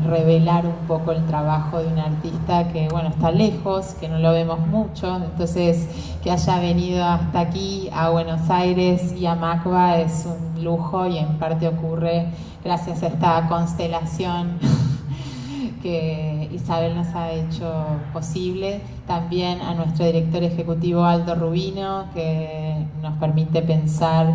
revelar un poco el trabajo de un artista que, bueno, está lejos, que no lo vemos mucho, entonces que haya venido hasta aquí, a Buenos Aires y a MACBA es un lujo, y en parte ocurre gracias a esta constelación que Isabel nos ha hecho posible. La a nuestro director ejecutivo Aldo Rubino, que nos permite pensar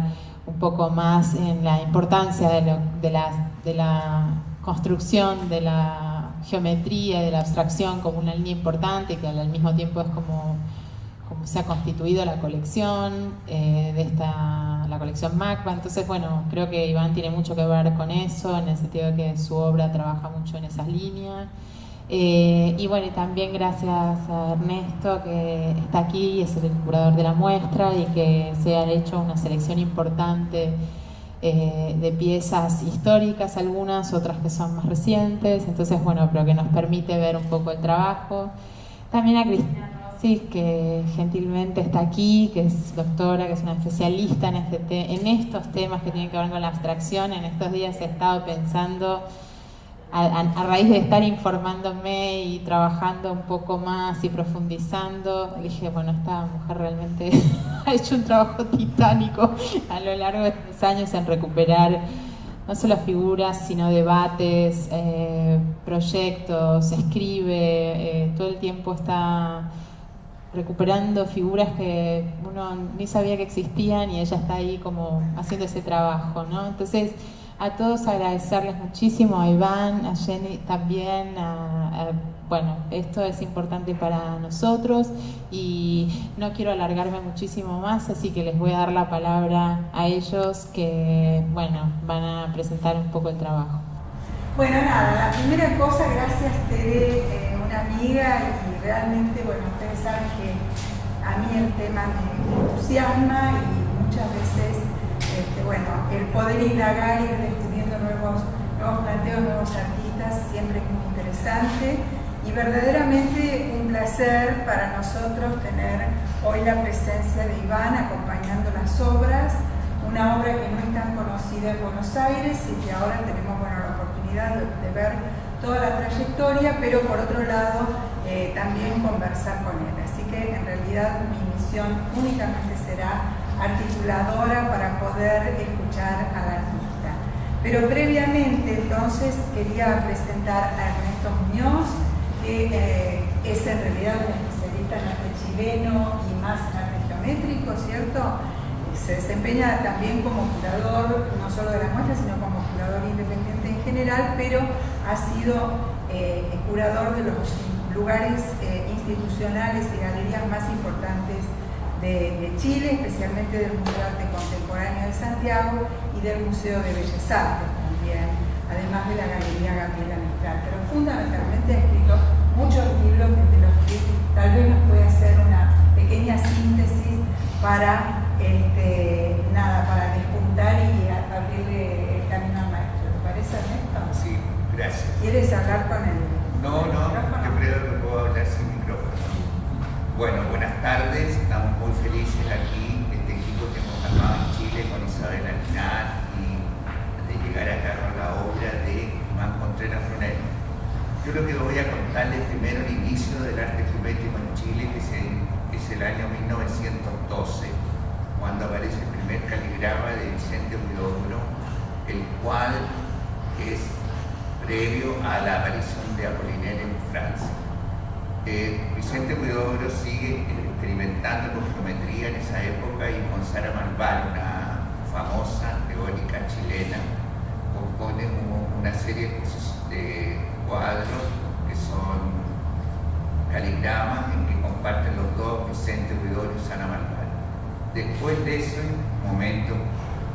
un poco más en la importancia de la construcción, de la geometría, de la abstracción como una línea importante, que al mismo tiempo es como se ha constituido la colección, la colección MACBA. Entonces, bueno, creo que Iván tiene mucho que ver con eso, en el sentido de que su obra trabaja mucho en esas líneas. Y bueno, y también gracias a Ernesto, que está aquí, es el curador de la muestra, y que se ha hecho una selección importante de piezas históricas, algunas, otras que son más recientes. Entonces, bueno, pero que nos permite ver un poco el trabajo. También a Cristina Rossi, que gentilmente está aquí, que es doctora, que es una especialista en estos temas que tienen que ver con la abstracción. En estos días he estado pensando, a raíz de estar informándome y trabajando un poco más y profundizando, dije, bueno, esta mujer realmente ha hecho un trabajo titánico a lo largo de estos años en recuperar no solo figuras, sino debates, proyectos, escribe, todo el tiempo está recuperando figuras que uno ni sabía que existían, y ella está ahí como haciendo ese trabajo, ¿no? Entonces, a todos agradecerles muchísimo, a Iván, a Jenny también, bueno, esto es importante para nosotros, y no quiero alargarme muchísimo más, así que les voy a dar la palabra a ellos, que, bueno, van a presentar un poco el trabajo. Bueno, nada, la primera cosa, gracias Tere, una amiga, y realmente, bueno, ustedes saben que a mí el tema me entusiasma, y muchas veces bueno, el poder indagar y ir descubriendo nuevos planteos, nuevos artistas, siempre es muy interesante, y verdaderamente un placer para nosotros tener hoy la presencia de Iván acompañando las obras, una obra que no es tan conocida en Buenos Aires y que ahora tenemos, bueno, la oportunidad de ver toda la trayectoria, pero por otro lado también conversar con él. Así que en realidad mi misión únicamente será articuladora para poder escuchar al artista. Pero previamente, entonces, quería presentar a Ernesto Muñoz, que es en realidad un especialista en arte chileno y más en arte geométrico, ¿cierto? Se desempeña también como curador, no solo de la muestra, sino como curador independiente en general, pero ha sido curador de los lugares institucionales y galerías más importantes de Chile, especialmente del Museo de Arte Contemporáneo de Santiago y del Museo de Bellas Artes también, además de la Galería Gabriela Mistral. Pero fundamentalmente ha escrito muchos libros, de los que tal vez nos puede hacer una pequeña síntesis para, para despuntar y abrirle el camino al maestro. ¿Te parece, Ernesto? Sí, gracias. ¿Quieres hablar con él? No, yo creo que puedo hablar sin micrófono. Bueno, buenas tardes, estamos muy felices aquí, este equipo que hemos armado en Chile con Isabel Alinar, y de llegar acá con la obra de Iván Contreras Brunello. Yo lo que voy a contarles primero el inicio del arte geométrico en Chile, que es el año 1912, cuando aparece el primer caligrama de Vicente Huidobro, el cual es previo a la aparición de Apollinaire en Francia. Vicente Huidobro sigue experimentando con geometría en esa época, y con Sara Marval, una famosa teórica chilena, compone una serie de cuadros que son caligramas en que comparten los dos, Vicente Huidobro y Sara Marval. Después de ese momento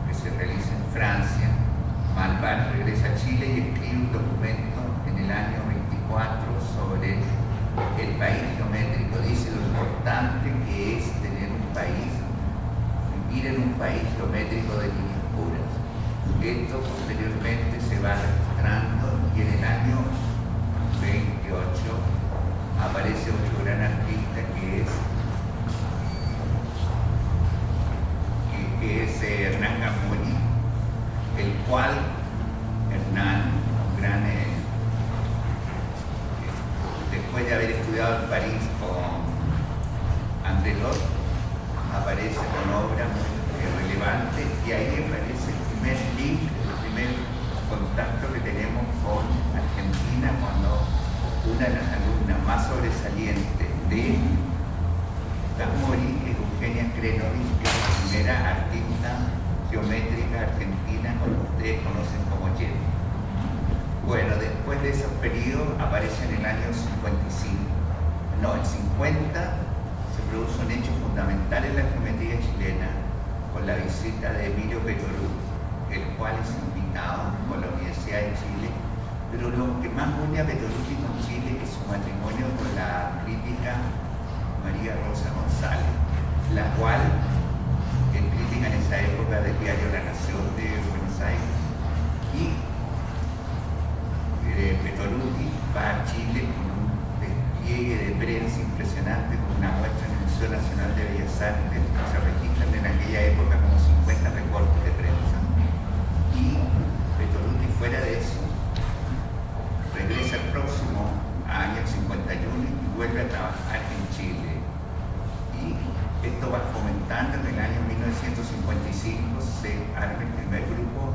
que se realiza en Francia, Marval regresa a Chile y escribe un documento en el año 24 sobre el país geométrico. Dice lo importante que es tener un país, vivir en un país geométrico de líneas puras. Esto posteriormente se va registrando, y en el año 28 aparece otro gran artista que es Hernán Gamboñi, el cual Hernán, un gran estudiado en París con André Lot, aparece con obras muy relevantes y ahí aparece el primer link, el primer contacto que tenemos con Argentina cuando una de las alumnas más sobresalientes de Mori es Eugenia Krenovich, que es la primera artista geométrica argentina, como ustedes conocen como Jen. Bueno, después de esos periodos aparece en el año 55, no, el 50 se produce un hecho fundamental en la geometría chilena con la visita de Emilio Pettoruti, el cual es invitado por la Universidad de Chile, pero lo que más une a Pettoruti con Chile es su matrimonio con la crítica María Rosa González, la cual es crítica en esa época del diario La Nación de Buenos Aires, y Pettoruti va a Chile con un despliegue de prensa impresionante, con una muestra en el Museo Nacional de Bellas Artes, que se registran en aquella época como 50 recortes de prensa. Y Pettoruti, fuera de eso, regresa el próximo año, el 51, y vuelve a trabajar en Chile. Y esto va fomentando. En el año 1955 se arma el primer grupo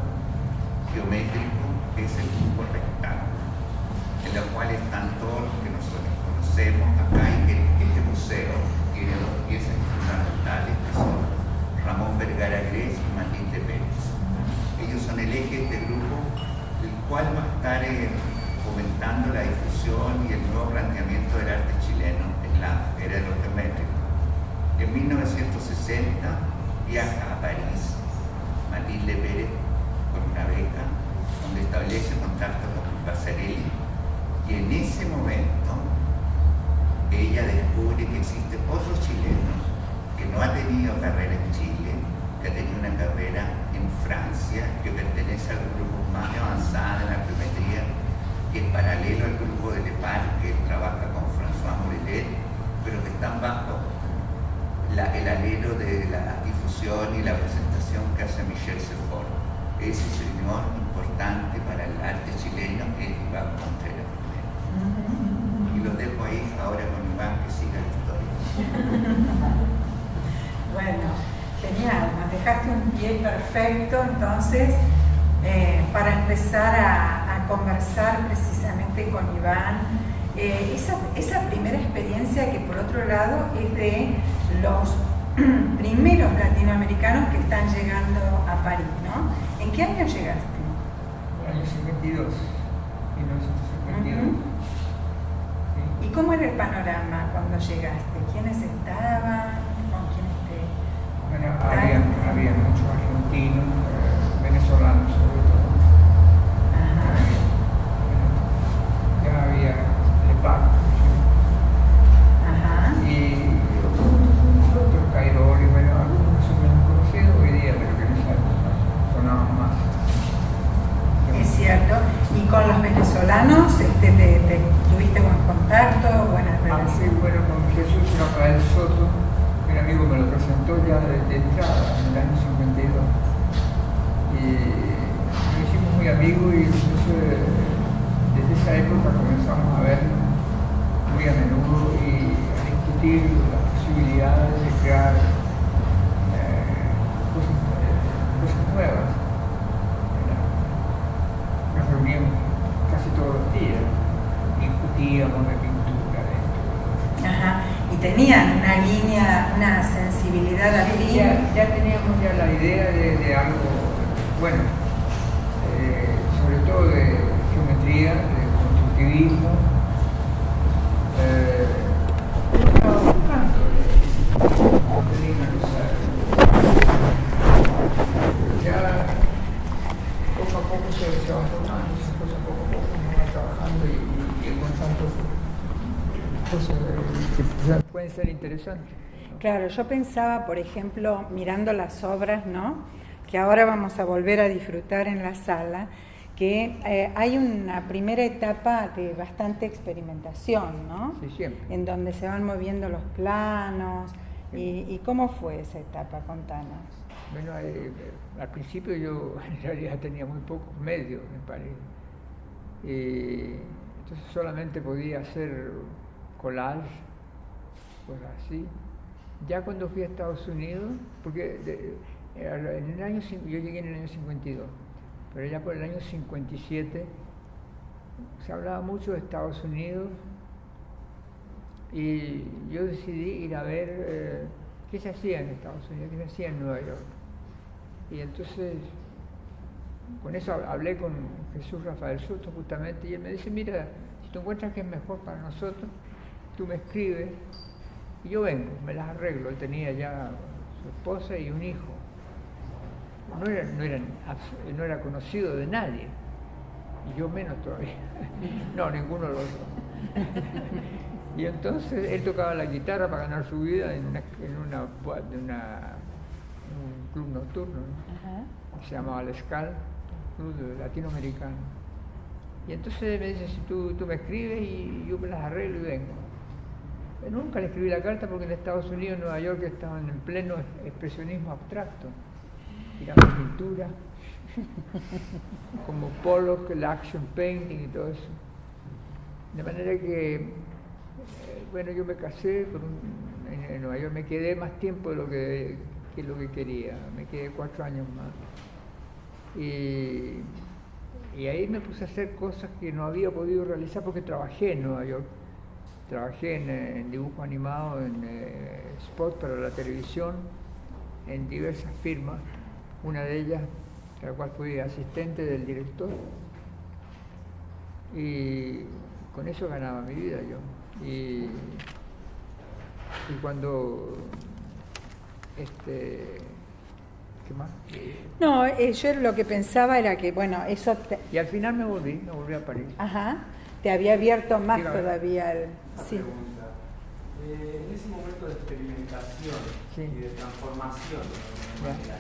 geométrico, que es el grupo rectángulo, en lo cual están todos los que nosotros conocemos acá, y que este museo tiene dos piezas fundamentales, que son Ramón Vergara Gres y Matilde Pérez. Ellos son el eje de este grupo, el cual va a estar fomentando la difusión y el nuevo planteamiento del arte chileno en la era de los geométricos. En 1960 viaja a París Matilde Pérez con una beca, donde establece contacto con Passarelli, y en ese momento ella descubre que existen otros chilenos que no ha tenido carrera en Chile, que ha tenido una carrera en Francia, que pertenece al grupo más avanzado en la geometría, que es paralelo al grupo de Lepar, que trabaja con François Morelet, pero que están bajo el alero de la difusión y la presentación que hace Michel Sefort. Ese señor importante para el arte chileno es Iván Contreras. Y los dejo ahí ahora con Iván, que siga la historia. Bueno, genial, nos dejaste un pie perfecto entonces para empezar a conversar precisamente con Iván. Esa primera experiencia, que por otro lado es de los primeros latinoamericanos que están llegando a París, ¿no? ¿En qué año llegaste? En el año 52, 1952. ¿Y cómo era el panorama cuando llegaste? ¿Quiénes estaban? ¿Con quiénes te...? Bueno, había muchos argentinos, venezolanos sobre todo. Ajá. Ya había Lepar, Ajá. y otros Cairoli, bueno, algunos más o menos conocidos hoy día, pero que en esa época sonaban más. Es cierto. ¿Y con los venezolanos te tuviste buen contacto, buenas Sí, relaciones? bueno, con Jesús Rafael Soto, un amigo me lo presentó ya de entrada, en el año 52. Y nos hicimos muy amigos, y entonces desde esa época comenzamos a vernos muy a menudo y a discutir las posibilidades de crear cosas nuevas. Nos reuníamos casi todos los días, discutíamos de pintura, de esto. Ajá. Y tenían una línea, una sensibilidad así. Ya teníamos ya la idea de algo, bueno, sobre todo de geometría, de constructivismo. Estaba buscando de Lina Rosario. Ya poco a poco se va formando, poco a poco uno va trabajando y encontrando cosas que pueden ser interesantes. Claro, yo pensaba, por ejemplo, mirando las obras, ¿no?, que ahora vamos a volver a disfrutar en la sala, que hay una primera etapa de bastante experimentación, ¿no? Sí, siempre. En donde se van moviendo los planos. ¿Y cómo fue esa etapa? Contanos. Bueno, al principio yo en realidad tenía muy pocos medios, me parece. Entonces solamente podía hacer collage, pues así. Ya cuando fui a Estados Unidos, porque yo llegué en el año 52, pero ya por el año 57 se hablaba mucho de Estados Unidos y yo decidí ir a ver qué se hacía en Estados Unidos, qué se hacía en Nueva York. Y entonces, con eso hablé con Jesús Rafael Soto justamente, y él me dice, mira, si tú encuentras que es mejor para nosotros, tú me escribes y yo vengo, me las arreglo. Él tenía ya su esposa y un hijo. No era conocido de nadie, y yo menos todavía. No, ninguno de los dos. Y entonces él tocaba la guitarra para ganar su vida en un club nocturno, ¿no? Que se llamaba La Escal, un club latinoamericano. Y entonces me dice, si tú me escribes y yo me las arreglo y vengo. Nunca le escribí la carta porque en Estados Unidos, en Nueva York, estaban en pleno expresionismo abstracto. Tirando pintura, como Pollock, el action painting y todo eso. De manera que, bueno, yo me casé en Nueva York, me quedé más tiempo de lo que quería, me quedé 4 años más. Y ahí me puse a hacer cosas que no había podido realizar porque trabajé en Nueva York. Trabajé en dibujo animado, en spot para la televisión, en diversas firmas, una de ellas, a la cual fui asistente del director, y con eso ganaba mi vida yo. Y cuando, ¿qué más? No, yo lo que pensaba era que, bueno, eso... Y al final me volví a París. Ajá, te había abierto más. Dígame. Todavía el... Sí. Pregunta. En ese momento de experimentación Sí. y de transformación de alguna manera,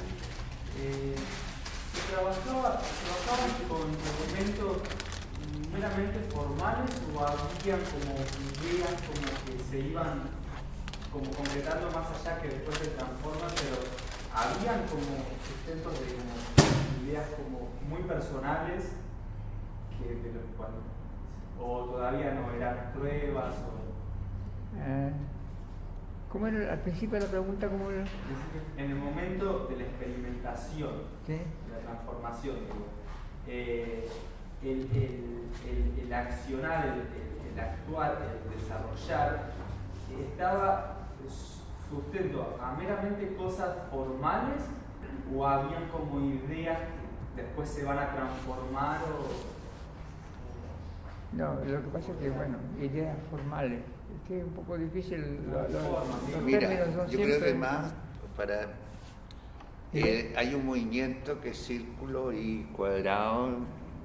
¿se trabajaban con documentos meramente formales o había como ideas como que se iban como concretando más allá que después se transforman, pero habían como sustentos de como ideas como muy personales o todavía no eran pruebas o... ¿Cómo era al principio de la pregunta? ¿Cómo era? En el momento de la experimentación, ¿Sí? de la transformación, el accionar, el actuar, el desarrollar, estaba sustento a meramente cosas formales o habían como ideas que después se van a transformar o... No, lo que pasa es que, bueno, ideas formales, es que es un poco difícil, los Mira, términos son yo siempre... creo que más hay un movimiento que es círculo y cuadrado,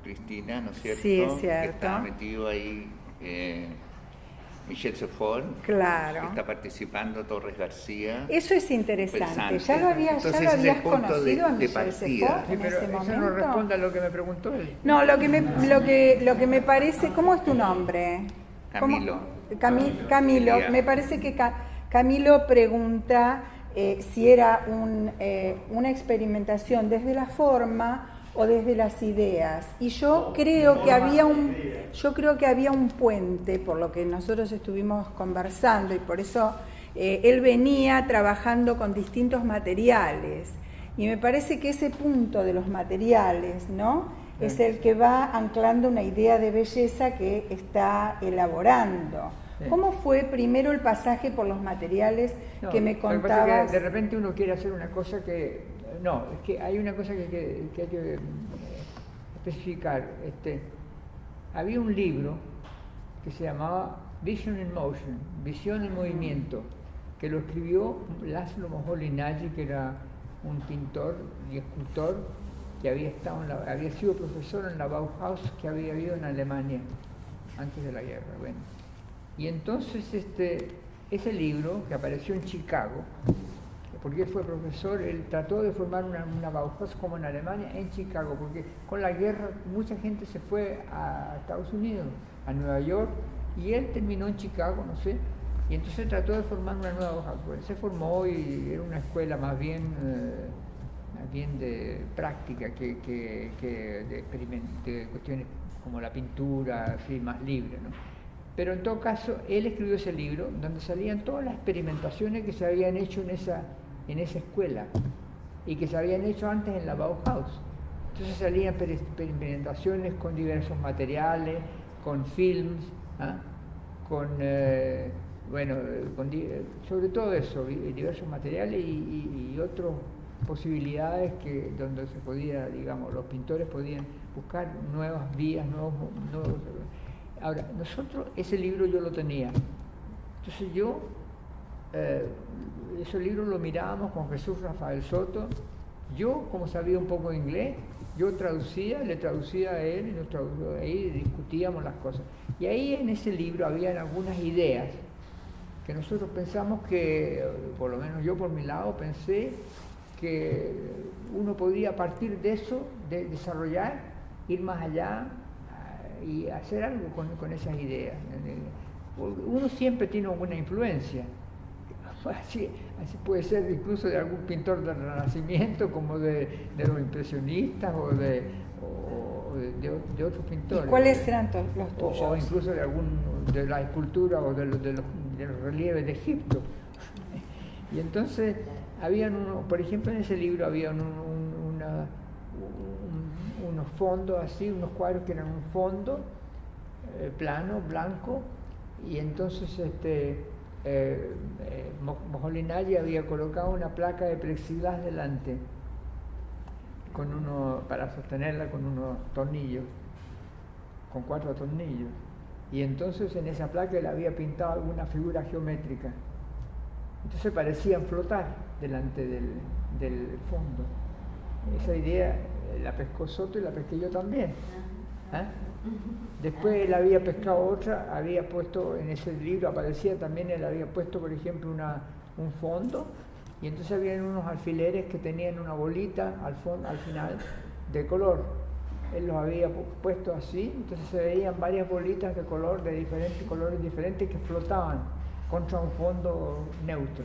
Cristina, ¿no es cierto? Sí, es cierto. Que está metido ahí Michel Sefort, Claro. que está participando Torres García. Eso es interesante. ¿Ya lo habías conocido a Michel Sefort Sí, en pero ese eso momento? no responde a lo que me preguntó él. No, lo que me parece... ¿Cómo es tu nombre? Camilo. Camilo. Me parece que Camilo pregunta si era una experimentación desde la forma o desde las ideas. Y yo creo que había un puente, por lo que nosotros estuvimos conversando, y por eso él venía trabajando con distintos materiales. Y me parece que ese punto de los materiales, ¿no?, es el que va anclando una idea de belleza que está elaborando. ¿Cómo fue primero el pasaje por los materiales que me contabas? Que de repente uno quiere hacer una cosa que... No, es que hay una cosa que hay que especificar. Había un libro que se llamaba Vision in Motion, Visión en Movimiento, que lo escribió Laszlo Moholy-Nagy, que era un pintor y escultor que había sido profesor en la Bauhaus que había habido en Alemania antes de la guerra. Bueno. Y entonces ese libro, que apareció en Chicago, porque él fue profesor, él trató de formar una Bauhaus como en Alemania, en Chicago, porque con la guerra mucha gente se fue a Estados Unidos, a Nueva York, y él terminó en Chicago, no sé, y entonces trató de formar una nueva Bauhaus. Bueno, se formó y era una escuela más bien de práctica que de cuestiones como la pintura, así, más libre, ¿no? Pero en todo caso, él escribió ese libro donde salían todas las experimentaciones que se habían hecho en esa escuela y que se habían hecho antes en la Bauhaus. Entonces salían experimentaciones con diversos materiales, con films, ¿ah? Sobre todo eso, diversos materiales y otras posibilidades donde se podía, digamos, los pintores podían buscar nuevas vías, nuevos. Ahora, nosotros, ese libro yo lo tenía. Entonces ese libro lo mirábamos con Jesús Rafael Soto. Yo, como sabía un poco de inglés, yo le traducía a él, y ahí discutíamos las cosas. Y ahí en ese libro habían algunas ideas que nosotros pensamos que, por lo menos yo por mi lado pensé, que uno podía a partir de eso, de desarrollar, ir más allá y hacer algo con esas ideas. Uno siempre tiene alguna influencia. Así puede ser incluso de algún pintor del Renacimiento, como de los impresionistas o de otros pintores. ¿Y cuáles eran los tuyos? O incluso de la escultura o de los relieves de Egipto. Y entonces, por ejemplo, en ese libro había unos fondos así, unos cuadros que eran un fondo plano, blanco, y entonces Moholy-Nagy había colocado una placa de plexiglas delante para sostenerla con unos tornillos, con 4 tornillos, y entonces en esa placa él había pintado alguna figura geométrica, entonces parecían flotar delante del fondo. Esa idea la pescó Soto y la pesqué yo también. Después él había pescado otra, había puesto en ese libro, aparecía también, él había puesto, por ejemplo, un fondo, y entonces había unos alfileres que tenían una bolita al final de color. Él los había puesto así, entonces se veían varias bolitas de color, de diferentes colores diferentes, que flotaban contra un fondo neutro.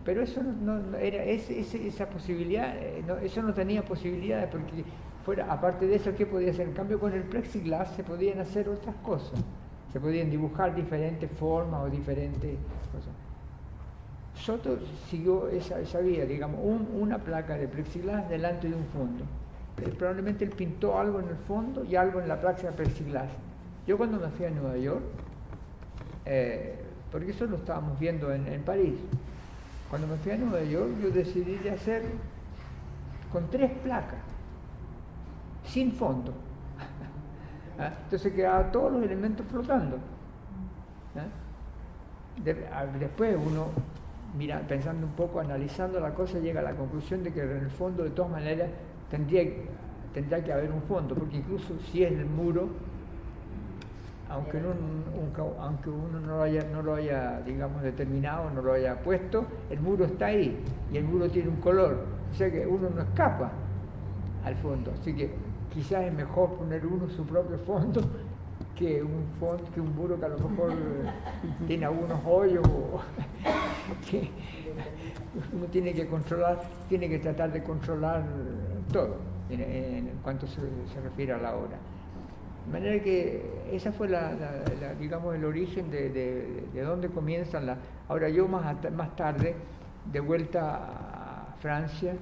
Pero eso no era esa posibilidad, eso no tenía posibilidades, porque aparte de eso, ¿qué podía hacer? En cambio, con el plexiglas se podían hacer otras cosas, se podían dibujar diferentes formas o diferentes cosas. Soto siguió esa vía, digamos, una placa de plexiglas delante de un fondo. Probablemente él pintó algo en el fondo y algo en la placa de plexiglas. Yo cuando me fui a Nueva York, porque eso lo estábamos viendo en París, cuando me fui a Nueva York yo decidí de hacer con 3 placas, sin fondo. Entonces quedaban todos los elementos flotando. Después uno, pensando un poco, analizando la cosa, llega a la conclusión de que en el fondo, de todas maneras, tendría que haber un fondo, porque incluso si es el muro, aunque uno no lo haya, digamos, determinado, no lo haya puesto, el muro está ahí, y el muro tiene un color, o sea que uno no escapa al fondo. Así que quizás es mejor poner uno su propio fondo que un muro que a lo mejor tiene algunos hoyos, que uno tiene que tratar de controlar todo en cuanto se refiere a la obra. De manera que esa fue digamos, el origen de dónde comienzan Ahora yo más tarde, de vuelta a Francia,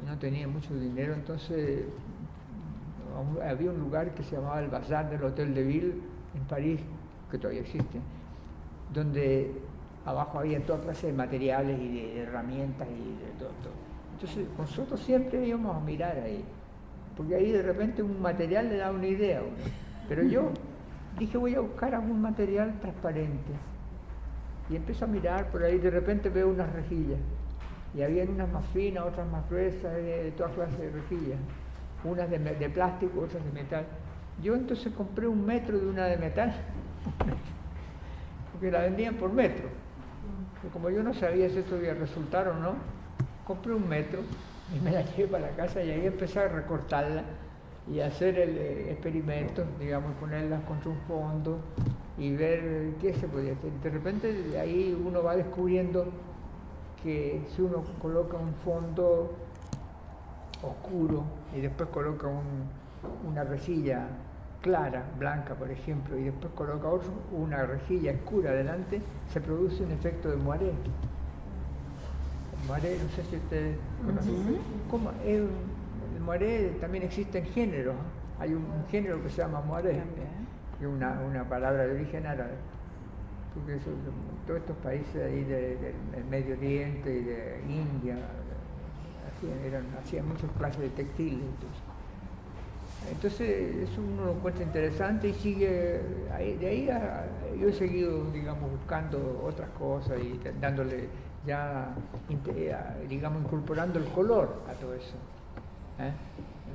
no tenía mucho dinero, entonces había un lugar que se llamaba el Bazar del Hotel de Ville en París, que todavía existe, donde abajo había toda clase de materiales y de herramientas y de todo. Entonces nosotros siempre íbamos a mirar ahí, porque ahí de repente un material le da una idea a uno. Pero yo dije, voy a buscar algún material transparente, y empiezo a mirar por ahí, de repente veo unas rejillas, y había unas más finas, otras más gruesas, de todas clases de rejillas, unas de plástico, otras de metal. Yo entonces compré 1 metro de una de metal, porque la vendían por metro. Y como yo no sabía si esto iba a resultar o no, compré 1 metro y me la llevé para la casa, y ahí empecé a recortarla y a hacer el experimento, digamos, ponerlas contra un fondo y ver qué se podía hacer. De repente de ahí uno va descubriendo que si uno coloca un fondo oscuro y después coloca una rejilla clara, blanca, por ejemplo, y después coloca una rejilla oscura adelante, se produce un efecto de moiré. El moiré, no sé si ustedes conocen. ¿Cómo? El moiré también existe en géneros. Hay un género que se llama moiré, que es una palabra de origen árabe. Porque todos estos países ahí del Medio Oriente y de India hacían muchas clases de textiles. Entonces eso uno lo encuentra interesante y sigue, de ahí yo he seguido, digamos, buscando otras cosas y dándole ya, digamos, incorporando el color a todo eso.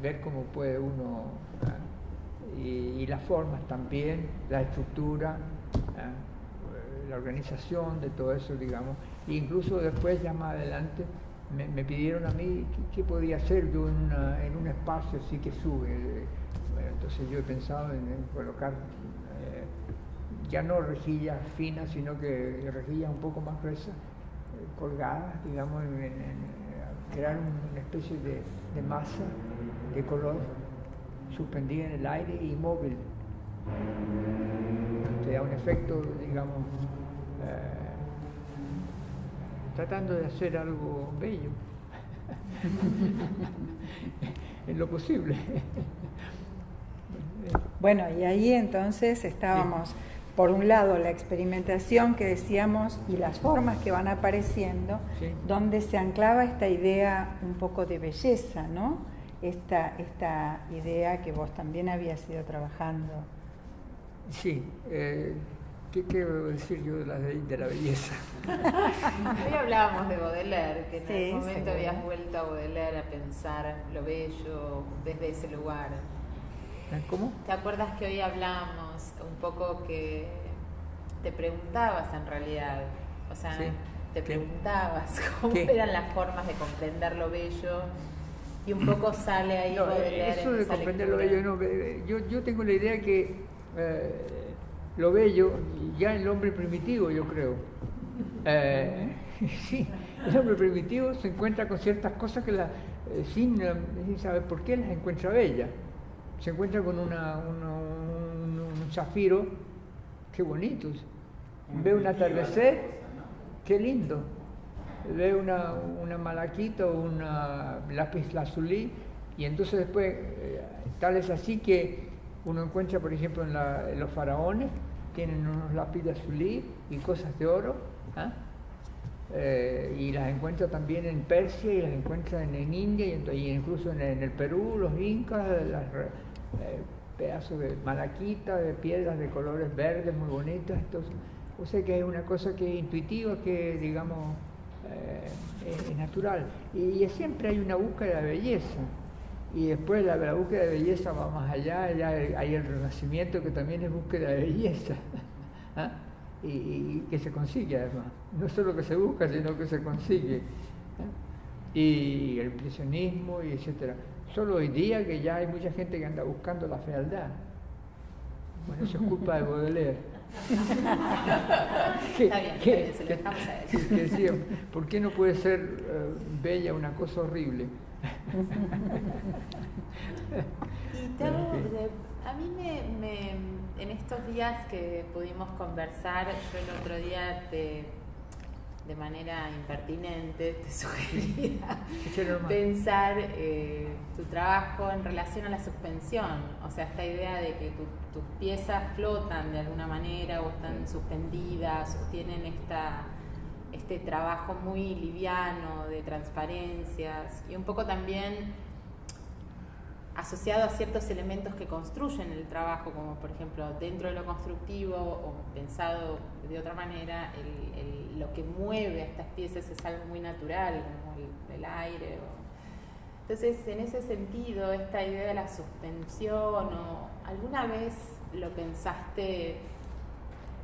Ver cómo puede uno, y las formas también, la estructura, la organización de todo eso, digamos, e incluso después ya más adelante me pidieron a mí qué podía hacer yo en un espacio así que sube. Bueno, entonces yo he pensado en colocar ya no rejillas finas, sino que rejillas un poco más gruesas, colgadas, digamos, crear una especie de masa de color suspendida en el aire y móvil. Te da un efecto, digamos, tratando de hacer algo bello en lo posible. Bueno, y ahí entonces estábamos, por un lado, la experimentación que decíamos y las formas que van apareciendo, donde se anclaba esta idea un poco de belleza, ¿no? Esta idea que vos también habías ido trabajando. Sí. ¿Qué quiero decir yo de la belleza? Hoy hablábamos de Baudelaire, que en algún momento seguro. habías vuelto a Baudelaire a pensar lo bello desde ese lugar. ¿Cómo? ¿Te acuerdas que hoy hablamos un poco que te preguntabas en realidad? O sea, te preguntabas cómo eran las formas de comprender lo bello y un poco sale ahí Baudelaire. Eso de comprender lo bello, no, yo tengo la idea que lo bello, ya el hombre primitivo, yo creo. Sí, el hombre primitivo se encuentra con ciertas cosas que sin saber por qué las encuentra bellas. Se encuentra con un zafiro, qué bonito. Ve un atardecer, qué lindo. Ve una malaquita o una lápiz lazuli, y entonces después, tal es así que uno encuentra, por ejemplo, en los faraones, tienen unos lápiz lazuli y cosas de oro, y las encuentra también en Persia y las encuentra en India y incluso en el Perú, los incas, pedazos de malaquita, de piedras de colores verdes muy bonitas. Entonces, o sea que es una cosa que es intuitiva, que digamos es natural, y siempre hay una búsqueda de belleza. Y después la búsqueda de belleza va más allá, ya hay el Renacimiento, que también es búsqueda de belleza, y que se consigue además, no solo que se busca, sino que se consigue, y el impresionismo, y etcétera. Solo hoy día que ya hay mucha gente que anda buscando la fealdad. Bueno, eso es culpa de Baudelaire. Está bien, se lo dejamos a él. Que decía, ¿por qué no puede ser bella una cosa horrible? Y a mí en estos días que pudimos conversar, yo el otro día de manera impertinente te sugería pensar tu trabajo en relación a la suspensión, o sea, esta idea de que tus piezas flotan de alguna manera o están suspendidas o tienen este trabajo muy liviano de transparencias y un poco también asociado a ciertos elementos que construyen el trabajo, como por ejemplo dentro de lo constructivo o pensado de otra manera, lo que mueve a estas piezas es algo muy natural, como el aire. Entonces, en ese sentido, esta idea de la suspensión, ¿alguna vez lo pensaste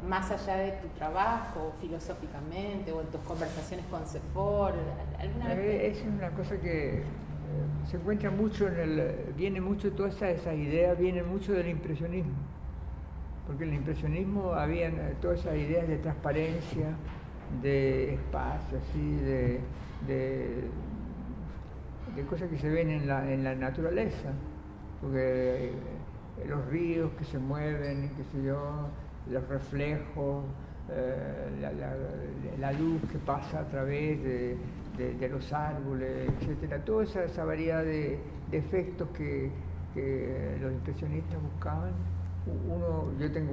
más allá de tu trabajo, filosóficamente, o en tus conversaciones con Sefor? ¿Alguna vez es una cosa que se encuentra mucho viene mucho, todas esas ideas vienen mucho del impresionismo, porque en el impresionismo habían todas esas ideas de transparencia, de espacio, así, de cosas que se ven en la naturaleza, porque los ríos que se mueven, qué sé yo, los reflejos, la luz que pasa a través de los árboles, etcétera. Toda esa variedad de efectos que los impresionistas buscaban. Yo estoy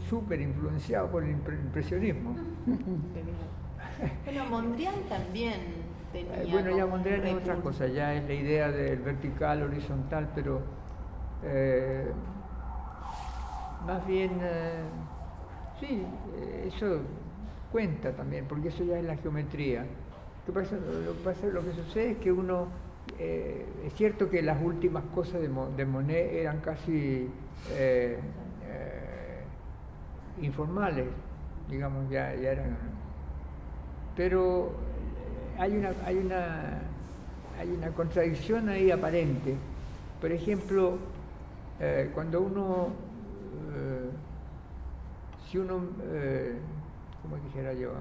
súper influenciado por el impresionismo. Bueno, Mondrian también tenía. Bueno, ya Mondrian es otra cosa, ya es la idea del vertical, horizontal, pero más bien, sí, eso cuenta también, porque eso ya es la geometría. Lo que sucede es que uno, es cierto que las últimas cosas de Monet eran casi informales, digamos, ya eran, pero hay una contradicción ahí aparente. Por ejemplo, cuando uno, si uno, como dijera yo,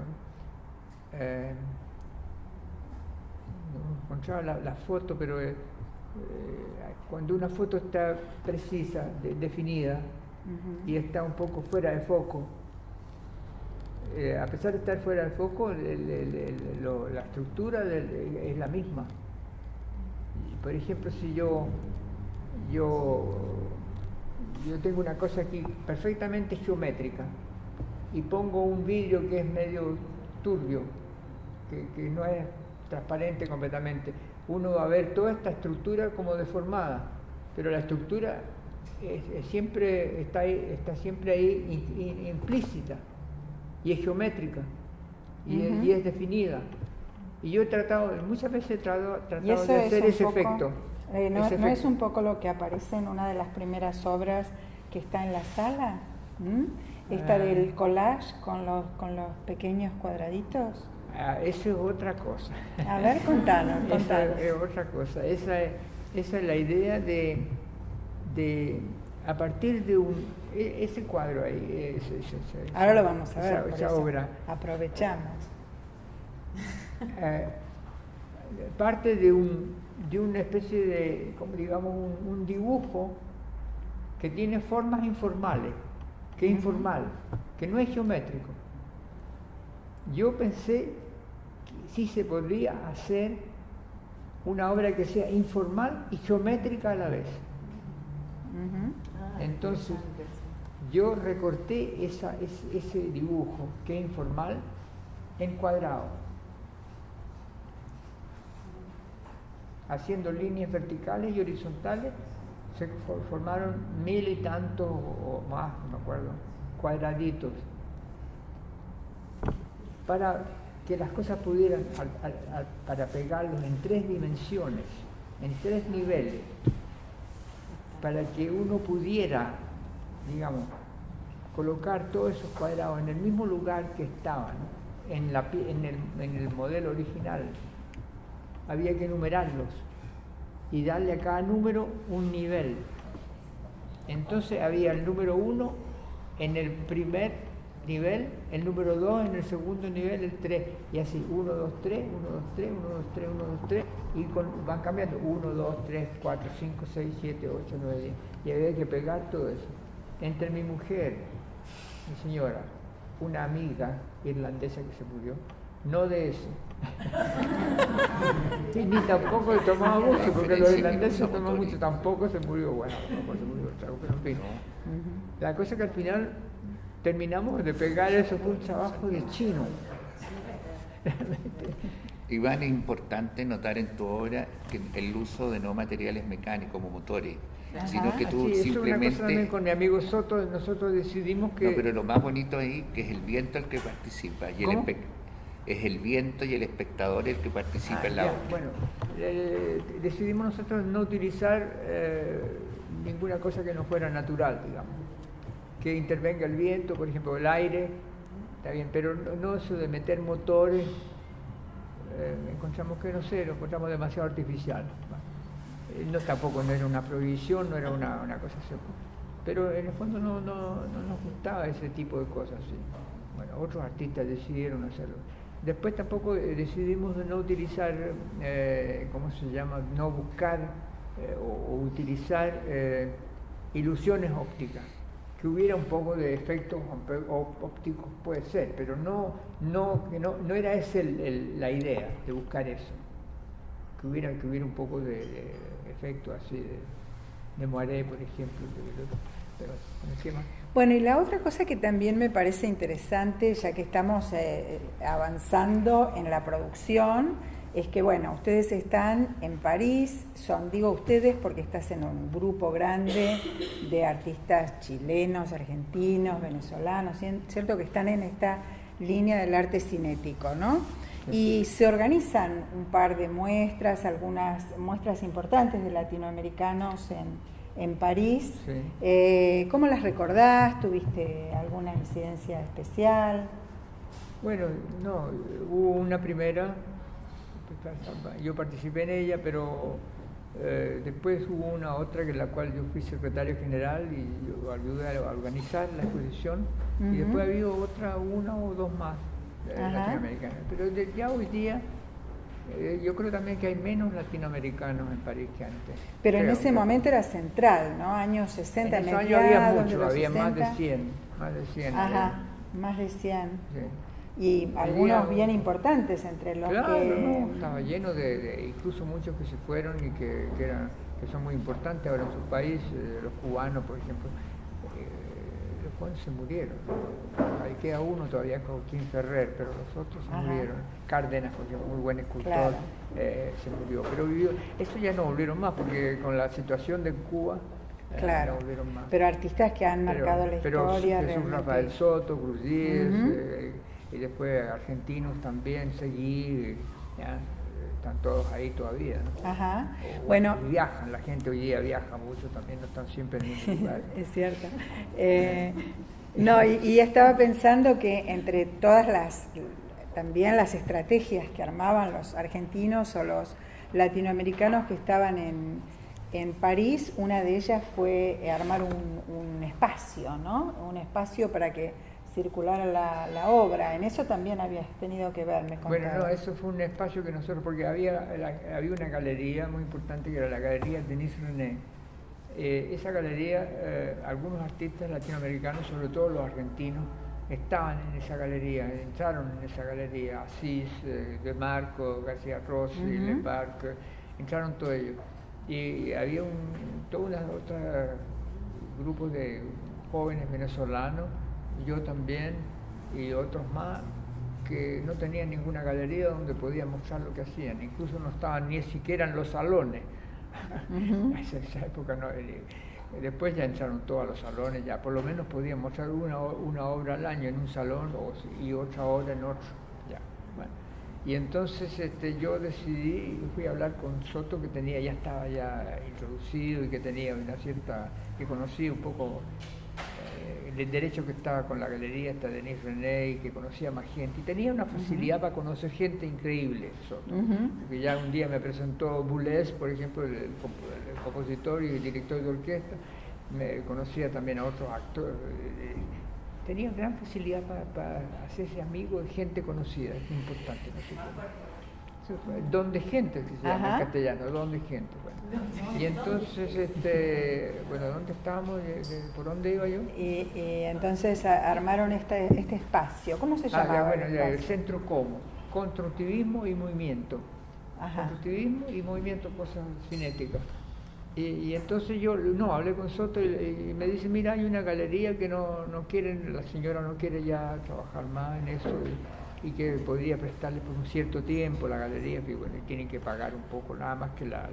no encontraba la foto, pero cuando una foto está precisa, definida, y está un poco fuera de foco, a pesar de estar fuera de foco, la estructura es la misma. Por ejemplo, si yo tengo una cosa aquí perfectamente geométrica y pongo un vidrio que es medio turbio, que no es transparente completamente, uno va a ver toda esta estructura como deformada, pero la estructura siempre está siempre ahí implícita, y es geométrica, y es definida. Y yo muchas veces he tratado de hacer ese efecto. ¿No es un poco lo que aparece en una de las primeras obras que está en la sala? Esta del collage con los pequeños cuadraditos. Eso es otra cosa. A ver, contanos. Esa es otra cosa. Esa es la idea de a partir de ese cuadro ahí. Ahora lo vamos a ver. Esa obra. Aprovechamos. Parte de una especie de, como digamos, un dibujo que tiene formas informales, que es informal, que no es geométrico. Yo pensé que sí se podría hacer una obra que sea informal y geométrica a la vez. Entonces, yo recorté ese dibujo que es informal en cuadrado, haciendo líneas verticales y horizontales. Se formaron 1000 y tantos o más, no me acuerdo, cuadraditos, para que las cosas pudieran, para pegarlos en 3 dimensiones, en 3 niveles, para que uno pudiera, digamos, colocar todos esos cuadrados en el mismo lugar que estaban en el modelo original. Había que numerarlos y darle a cada número un nivel. Entonces había el número 1 en el primer nivel, el número 2 en el segundo nivel, el 3, y así 1, 2, 3, 1, 2, 3, 1, 2, 3, 1, 2, 3, y van cambiando 1, 2, 3, 4, 5, 6, 7, 8, 9, 10. Y había que pegar todo eso. Entre mi mujer, mi señora, una amiga irlandesa que se murió, no de eso. Sí, ni tampoco le tomaba mucho, porque los irlandeses toman mucho, tampoco se murió, bueno, tampoco se murió, pero en fin. La cosa es que al final terminamos de pegar eso, fue un trabajo de chino. Iván, es importante notar en tu obra que el uso de no materiales mecánicos como motores, sino que tú sí, simplemente... Eso es una cosa también con mi amigo Soto, nosotros decidimos que... No, pero lo más bonito ahí que es el viento el que participa, y es el viento y el espectador el que participa en la obra. Bueno, decidimos nosotros no utilizar ninguna cosa que no fuera natural, digamos. Que intervenga el viento, por ejemplo, el aire, está bien, pero no eso de meter motores, encontramos que, no sé, lo encontramos demasiado artificial. No, tampoco no era una prohibición, no era una cosa así. Pero en el fondo no nos gustaba ese tipo de cosas. ¿Sí? Bueno, otros artistas decidieron hacerlo. Después tampoco decidimos no utilizar, ¿cómo se llama? No buscar o utilizar ilusiones ópticas, que hubiera un poco de efectos ópticos, puede ser, pero no era esa la idea de buscar eso, que hubiera un poco de efecto así de Moiré, por ejemplo, pero encima. Bueno, y la otra cosa que también me parece interesante, ya que estamos avanzando en la producción, es que, bueno, ustedes están en París, digo ustedes porque estás en un grupo grande de artistas chilenos, argentinos, venezolanos, ¿cierto? Que están en esta línea del arte cinético, ¿no? Y se organizan un par de muestras, algunas muestras importantes de latinoamericanos en París. Sí. ¿Cómo las recordás? ¿Tuviste alguna incidencia especial? Bueno, no, hubo una primera, yo participé en ella, pero después hubo una otra en la cual yo fui secretario general y yo ayudé a organizar la exposición, y después había una o dos más latinoamericanas, pero ya hoy día yo creo también que hay menos latinoamericanos en París que antes. Pero en ese momento era central, ¿no? Años 60, en esos años había más de 100. Ajá, más de 100. Sí. Y algunos bien importantes entre los que... No, estaba lleno de incluso muchos que se fueron y que son muy importantes ahora en su país, los cubanos, por ejemplo. Los cubanos se murieron. Ahí queda uno todavía, Joaquín Ferrer, pero los otros se murieron. Cárdenas, porque es muy buen escultor, se murió. Pero eso ya no volvieron más, porque con la situación de Cuba... Claro, no volvieron más. Pero artistas que han marcado la historia. Pero Rafael Soto, Cruz Díez, y después argentinos también, Seguí, ya, están todos ahí todavía, ¿no? Ajá. Bueno, viajan, la gente hoy día viaja mucho, también no están siempre en el mismo lugar. Es cierto. No, y estaba pensando que entre todas también las estrategias que armaban los argentinos o los latinoamericanos que estaban en París, una de ellas fue armar un espacio, ¿no? Un espacio para que circulara la obra. En eso también habías tenido que ver, me contaron. Bueno, no, eso fue un espacio que nosotros, porque había una galería muy importante que era la galería Denis René. Esa galería, algunos artistas latinoamericanos, sobre todo los argentinos, estaban en esa galería, entraron en esa galería, Asís, De Marco, García Rossi, Leparc, entraron todos ellos. Y había todo otro grupo de jóvenes venezolanos, yo también, y otros más, que no tenían ninguna galería donde podían mostrar lo que hacían, incluso no estaban ni siquiera en los salones. En esa época no. Después ya entraron todos a los salones, ya por lo menos podían mostrar una obra al año en un salón y otra obra en otro. Ya. Bueno. Y entonces yo decidí, fui a hablar con Soto, que ya estaba introducido y que tenía que conocía un poco el derecho que estaba con la galería esta de Denis René y que conocía más gente. Y tenía una facilidad para conocer gente increíble, Soto. Porque ya un día me presentó Boulez, por ejemplo, el compositor y el director de orquesta, me conocía también a otros actores. Tenía gran facilidad para hacerse amigo de gente conocida, es importante, no sé cómo. Don de gente, que se llama en castellano, don de gente. Bueno. Y entonces, bueno, ¿dónde estábamos? ¿Por dónde iba yo? Y entonces armaron este espacio, ¿cómo se llamaba? Bueno, el Centro Como, Constructivismo y Movimiento. Constructivismo y movimiento, cosas cinéticas. Y entonces yo hablé con Soto y me dice, mira, hay una galería que no quieren, la señora no quiere ya trabajar más en eso y que podría prestarle por un cierto tiempo la galería, que bueno, tienen que pagar un poco nada más que la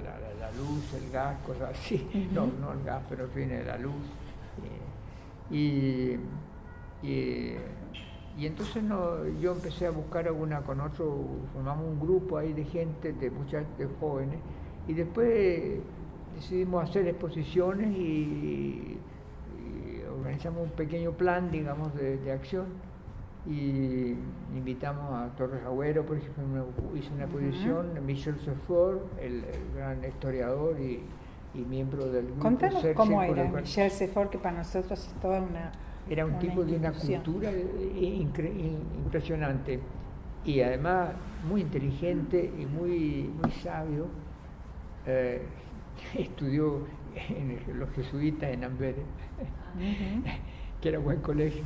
luz, el gas, cosas así, no el gas, pero en fin, la luz. Y entonces yo empecé a buscar con otro, formamos un grupo ahí de gente, de jóvenes, y después decidimos hacer exposiciones y organizamos un pequeño plan, digamos, de acción, y invitamos a Torres Agüero, por ejemplo, hizo una exposición, Michel Sefort, el gran historiador y miembro del grupo. Contanos cómo era Michel Sefort, que para nosotros es toda una... Era un tipo de una cultura impresionante y además muy inteligente y muy sabio. estudió los jesuitas en Amberes, que era buen colegio.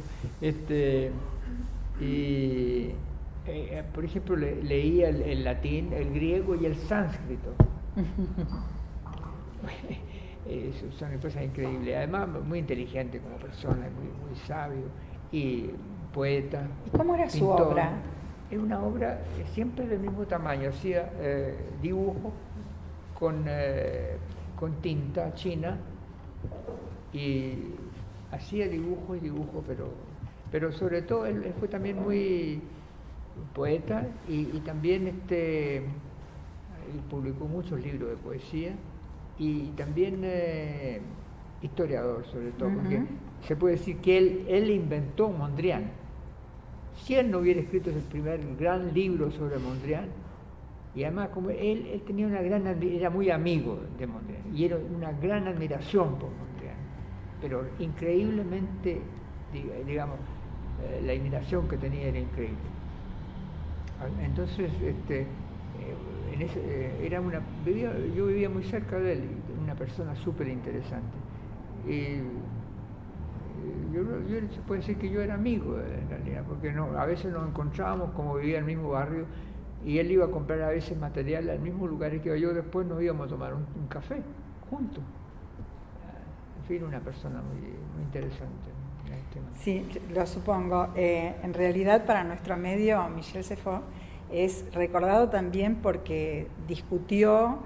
Por ejemplo, leía el latín, el griego y el sánscrito. Son cosas increíbles. Además, muy inteligente como persona, muy sabio y poeta. ¿Y cómo era pintor. su obra? Es una obra siempre del mismo tamaño. Hacía dibujo con tinta china y hacía dibujo y dibujo, pero sobre todo él fue también muy poeta y también él publicó muchos libros de poesía y también historiador sobre todo, porque se puede decir que él inventó Mondrian. Si él no hubiera escrito ese primer gran libro sobre Mondrian, y además como él tenía era muy amigo de Mondrian y era una gran admiración por Mondrian, pero increíblemente, digamos, la admiración que tenía era increíble. Entonces, yo vivía muy cerca de él, una persona súper interesante. Y se puede decir que yo era amigo en realidad, porque a veces nos encontrábamos, como vivía en el mismo barrio, y él iba a comprar a veces material al mismo lugar que iba yo, después nos íbamos a tomar un café juntos. En fin, una persona muy interesante. Sí, lo supongo. En realidad, para nuestro medio, Michel Cefox es recordado también porque discutió,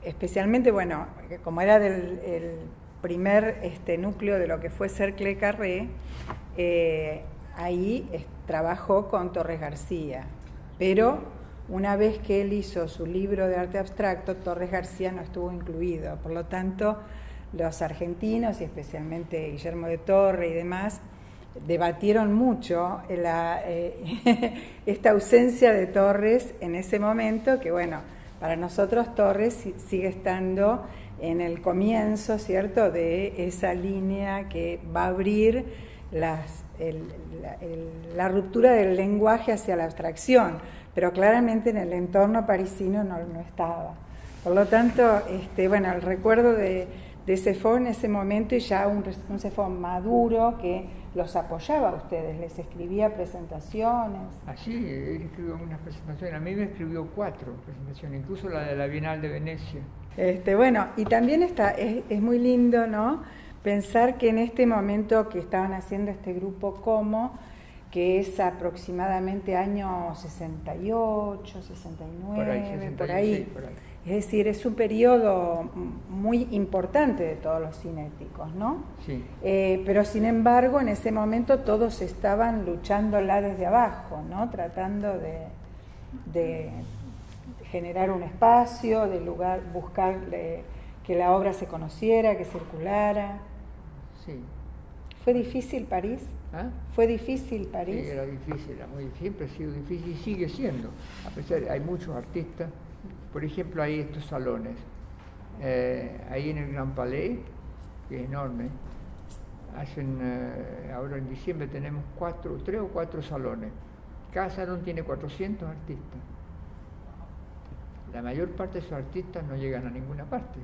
especialmente, bueno, como era el primer núcleo de lo que fue Cercle Carré, ahí trabajó con Torres García, pero una vez que él hizo su libro de arte abstracto, Torres García no estuvo incluido, por lo tanto, los argentinos y especialmente Guillermo de Torre y demás debatieron mucho esta ausencia de Torres en ese momento, que bueno, para nosotros Torres sigue estando en el comienzo, ¿cierto?, de esa línea que va a abrir la ruptura del lenguaje hacia la abstracción, pero claramente en el entorno parisino no estaba. Por lo tanto, bueno, el recuerdo de Cefox en ese momento, y ya un Cefox maduro que los apoyaba a ustedes, les escribía presentaciones. Así, él escribió unas presentaciones, a mí me escribió 4 presentaciones, incluso la de la Bienal de Venecia. Bueno, y también es muy lindo, ¿no?, pensar que en este momento que estaban haciendo este grupo Como, que es aproximadamente año 68, 69, por ahí. Es decir, es un periodo muy importante de todos los cinéticos, ¿no? Sí. Pero sin embargo, en ese momento todos estaban luchándola desde abajo, ¿no? Tratando de generar un espacio, buscar que la obra se conociera, que circulara. Sí. ¿Fue difícil París? ¿Ah? ¿Fue difícil París? Sí, era difícil, siempre ha sido difícil y sigue siendo. A pesar de que hay muchos artistas, por ejemplo, hay estos salones. Ahí en el Grand Palais, que es enorme, ahora en diciembre tenemos 3 o 4 salones. Cada salón tiene 400 artistas. La mayor parte de esos artistas no llegan a ninguna parte.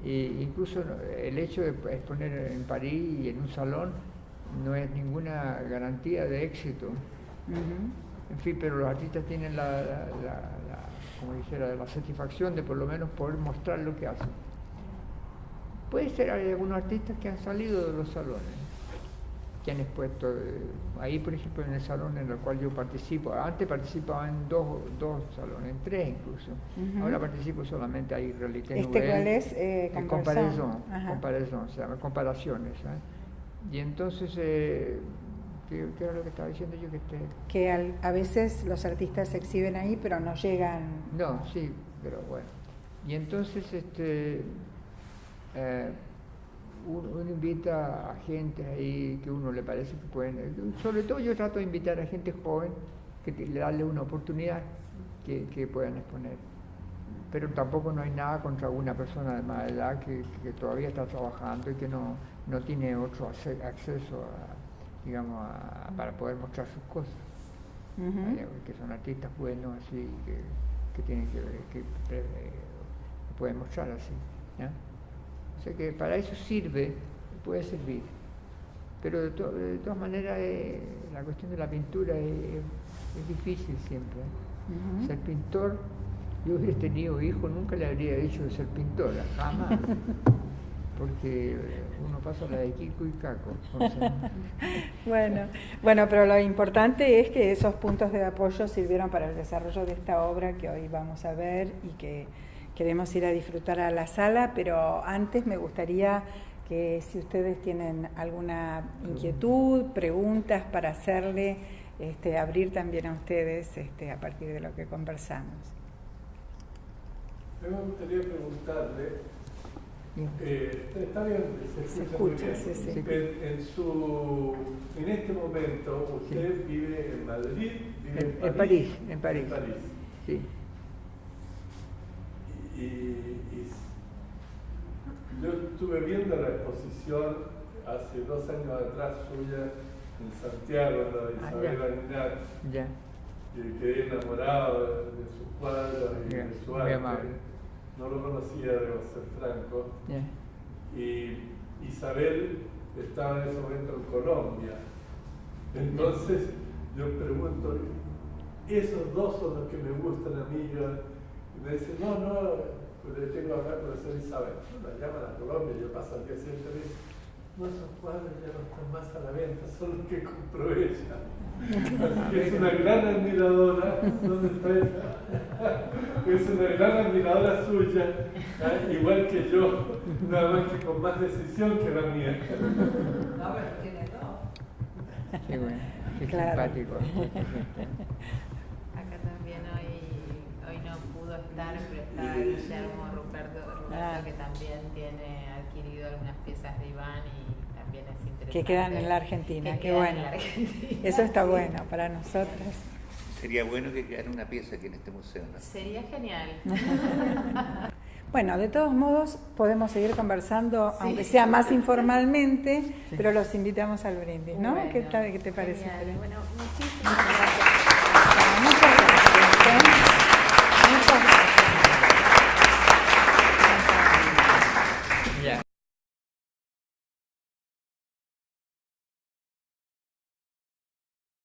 Y incluso el hecho de exponer en París y en un salón no es ninguna garantía de éxito. En fin, pero los artistas tienen como dijera, la satisfacción de por lo menos poder mostrar lo que hacen. Puede ser, hay algunos artistas que han salido de los salones, que han expuesto ahí, por ejemplo, en el salón en el cual yo participo. Antes participaba en dos salones, en 3 incluso. Ahora participo solamente ahí, Realité Nouvelle. ¿Cuál es? Comparaison, se llama Comparaciones. Y entonces, ¿qué era lo que estaba diciendo yo? Que a veces los artistas se exhiben ahí, pero no llegan. No, sí, pero bueno. Y entonces, uno invita a gente ahí que uno le parece que pueden, sobre todo yo trato de invitar a gente joven, le darle una oportunidad que puedan exponer, pero tampoco no hay nada contra una persona de más edad que todavía está trabajando y que no tiene otro acceso para poder mostrar sus cosas, que son artistas buenos así, que tiene que puede mostrar así, ¿no? O sea que para eso sirve, puede servir. Pero de todas maneras la cuestión de la pintura es difícil siempre. Ser pintor, yo hubiera tenido hijo, nunca le habría dicho de ser pintora, jamás. Porque uno pasa la de Kiko y Caco. O sea. Bueno, pero lo importante es que esos puntos de apoyo sirvieron para el desarrollo de esta obra que hoy vamos a ver y que queremos ir a disfrutar a la sala, pero antes me gustaría que si ustedes tienen alguna inquietud, preguntas para hacerle, abrir también a ustedes a partir de lo que conversamos. Me gustaría preguntarle, está bien, se escucha muy bien. Sí. En este momento, usted vive en Madrid, vive en París. En París. Sí. Y yo estuve viendo la exposición hace 2 años atrás suya en Santiago, la de Isabel Aguilar. Ya. Y quedé enamorado de sus cuadros y de su arte. No lo conocía, debo ser franco. Y Isabel estaba en ese momento en Colombia. Entonces yo pregunto, esos dos son los que me gustan a mí. Y me dicen, no, le tengo que hablar con la señora Isabel. La llaman a Colombia, yo paso al día siguiente y me dicen, no, esos cuadros ya no están más a la venta, son los que compró ella. Así que es una gran admiradora. ¿Dónde está ella? Es una gran admiradora suya, igual que yo, nada más que con más decisión que la mía. No, pero tiene dos. Qué bueno, qué simpático. Acá también hoy no pudo estar, pero está Guillermo Ruperto que también tiene adquirido algunas piezas de Iván y también es interesante. Que quedan en la Argentina, qué bueno. Eso está bueno para nosotras. Sería bueno que quedara una pieza aquí en este museo, ¿no? Sería genial. Bueno, de todos modos podemos seguir conversando, aunque sea más informalmente, pero los invitamos al brindis, ¿no? Bueno, ¿Qué te parece? Bueno, muchísimas